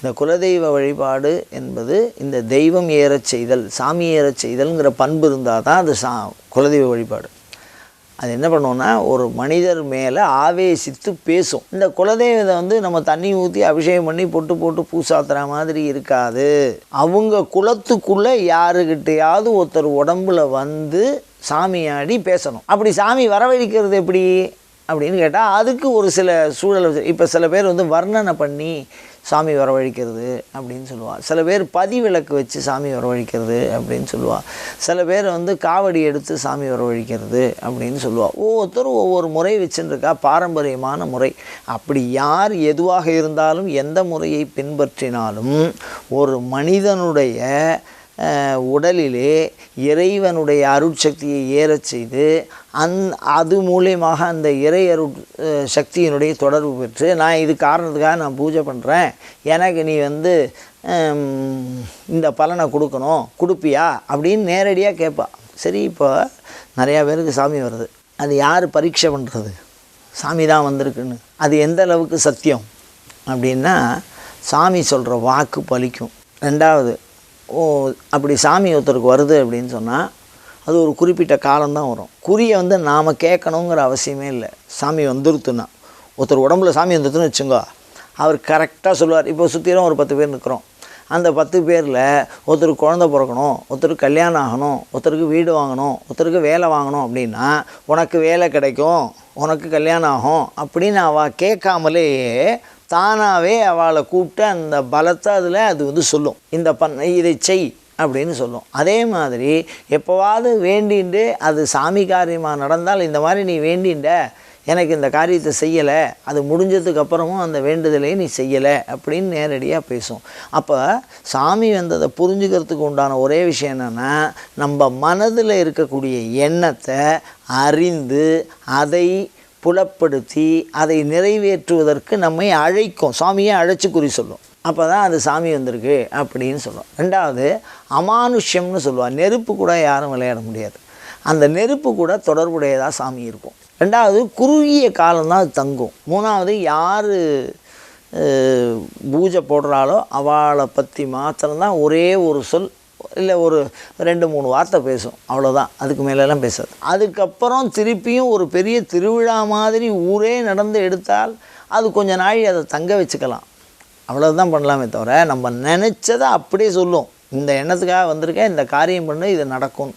இந்த குலதெய்வ வழிபாடு என்பது இந்த தெய்வம் ஏறச் செய்தல், சாமி ஏறச் செய்தல்ங்கிற பண்பு இருந்தால் தான் அது குலதெய்வ வழிபாடு. அது என்ன பண்ணுவோன்னா, ஒரு மனிதர் மேலே ஆவேசித்து பேசும். இந்த குலதெய்வத்தை வந்து நம்ம தண்ணி ஊற்றி அபிஷேகம் பண்ணி பொட்டு போட்டு பூசாத்துற மாதிரி இருக்காது. அவங்க குலத்துக்குள்ளே யாருக்கிட்டையாவது ஒருத்தர் உடம்புல வந்து சாமியாடி பேசணும். அப்படி சாமி வரவழைக்கிறது எப்படி அப்படின்னு கேட்டால், அதுக்கு ஒரு சில சூழல். இப்போ சில பேர் வந்து வர்ணனை பண்ணி சாமி வரவழைக்கிறது அப்படின்னு சொல்லுவாள். சில பேர் பதிவிளக்கு வச்சு சாமி வரவழைக்கிறது அப்படின்னு சொல்லுவாள். சில பேர் வந்து காவடி எடுத்து சாமி வரவழைக்கிறது அப்படின்னு சொல்லுவாள். ஒவ்வொருத்தரும் ஒவ்வொரு முறை வச்சுருக்கா, பாரம்பரியமான முறை. அப்படி யார் எதுவாக இருந்தாலும் எந்த முறையை பின்பற்றினாலும் ஒரு மனிதனுடைய உடலிலே இறைவனுடைய அருட்சக்தியை ஏறச் செய்து அது மூலியமாக அந்த இறை சக்தியினுடைய தொடர்பு பெற்று, நான் இது காரணத்துக்காக நான் பூஜை பண்ணுறேன், எனக்கு நீ வந்து இந்த பலனை கொடுக்கணும், கொடுப்பியா அப்படின்னு நேரடியாக கேட்பா. சரி, இப்போ நிறையா பேருக்கு சாமி வருது. அது யார் பரீட்சை பண்ணுறது? சாமி தான் வந்திருக்குன்னு. அது எந்த அளவுக்கு சத்தியம் அப்படின்னா, சாமி சொல்கிற வாக்கு பலிக்கும். ரெண்டாவது, அப்படி சாமி ஒருத்தருக்கு வருது அப்படின்னு சொன்னால் அது ஒரு குறிப்பிட்ட காலம்தான் வரும். குறியை வந்து நாம் கேட்கணுங்கிற அவசியமே இல்லை. சாமி வந்துருத்துன்னா, ஒருத்தர் உடம்புல சாமி வந்துருத்துன்னு வச்சுங்க, அவர் கரெக்டாக சொல்லுவார். இப்போ சுற்றிலும் ஒரு 10 பேர் நிற்கிறோம். அந்த 10 பேரில் ஒருத்தருக்கு குழந்தை பிறக்கணும், ஒருத்தருக்கு கல்யாணம் ஆகணும், ஒருத்தருக்கு வீடு வாங்கணும், ஒருத்தருக்கு வேலை வாங்கணும் அப்படின்னா, உனக்கு வேலை கிடைக்கும், உனக்கு கல்யாணம் ஆகும் அப்படின்னு அவள் கேட்காமலேயே தானாகவே அவளை கூப்பிட்டு அந்த பலத்தை அது வந்து சொல்லும். இதை செய் அப்படின்னு சொல்லும். அதே மாதிரி எப்போவாவது வேண்டிண்டு அது சாமி காரியமாக நடந்தால், இந்த மாதிரி நீ வேண்டிண்ட, எனக்கு இந்த காரியத்தை செய்யலை, அது முடிஞ்சதுக்கப்புறமும் அந்த வேண்டுதலை நீ செய்யலை அப்படின்னு நேரடியாக பேசும். அப்போ சாமி வந்ததை புரிஞ்சுக்கிறதுக்கு உண்டான ஒரே விஷயம் என்னென்னா, நம்ம மனதில் இருக்கக்கூடிய எண்ணத்தை அறிந்து அதை புலப்படுத்தி அதை நிறைவேற்றுவதற்கு நம்மை அழைக்கும். சாமியை அழைச்சி குறி சொல்லும். அப்போ தான் அது சாமி வந்திருக்கு அப்படின்னு சொல்லும். ரெண்டாவது, அமானுஷ்யம்னு சொல்லுவாள். நெருப்பு கூட யாரும் விளையாட முடியாது. அந்த நெருப்பு கூட தொடர்புடையதாக சாமி இருக்கும். ரெண்டாவது, குறுகிய காலம்தான் அது தங்கும். மூணாவது, யார் பூஜை போடுறாளோ அவளை பற்றி மாத்திரம்தான் ஒரே ஒரு சொல் இல்லை ஒரு 2-3 வார்த்தை பேசும், அவ்வளோதான். அதுக்கு மேலெல்லாம் பேசாது. அதுக்கப்புறம் திருப்பியும் ஒரு பெரிய திருவிழா மாதிரி ஊரே நடந்து எடுத்தால் அது கொஞ்சம் நாள் அதை தங்க வச்சுக்கலாம். அவ்வளோதான் பண்ணலாமே தவிர, நம்ம நினச்சதை அப்படியே சொல்லும். இந்த எண்ணத்துக்காக வந்திருக்கேன், இந்த காரியம் பண்ணு, இது நடக்கும்.